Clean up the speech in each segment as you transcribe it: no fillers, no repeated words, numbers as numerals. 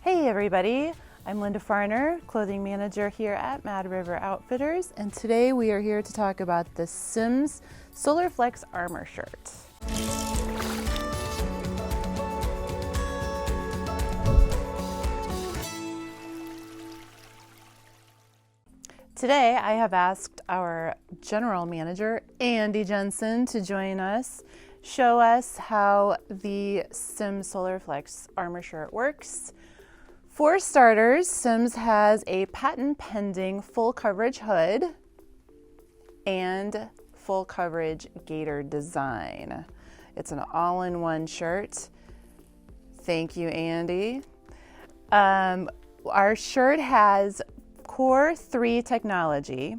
Hey everybody, I'm Linda Farner, clothing manager here at Mad River Outfitters, and today we are here to talk about the Simms Solarflex Armor Shirt. Today I have asked our general manager, Andy Jensen, to join us, show us how the Simms Solarflex Armor Shirt works. For starters, Simms has a patent-pending full coverage hood and full coverage gaiter design. It's an all-in-one shirt. Thank you, Andy. Our shirt has Core 3 technology,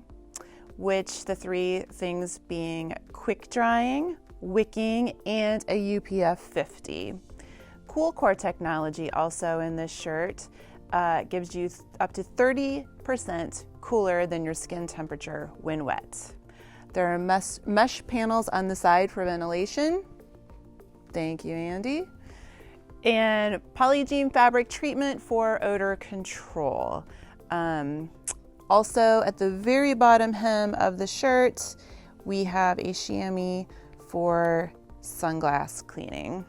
which the three things being quick drying, wicking, and a UPF 50. Cool Core technology also in this shirt gives you up to 30% cooler than your skin temperature when wet. There are mesh panels on the side for ventilation. Thank you, Andy. And polygene fabric treatment for odor control. Also, at the very bottom hem of the shirt, we have a chamois for sunglass cleaning.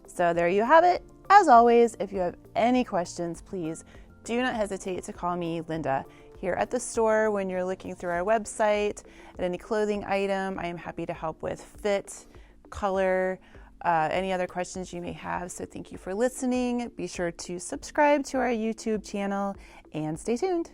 So there you have it. As always, if you have any questions, please do not hesitate to call me, Linda, here at the store when you're looking through our website at any clothing item. I am happy to help with fit, color, any other questions you may have. So thank you for listening. Be sure to subscribe to our YouTube channel and stay tuned.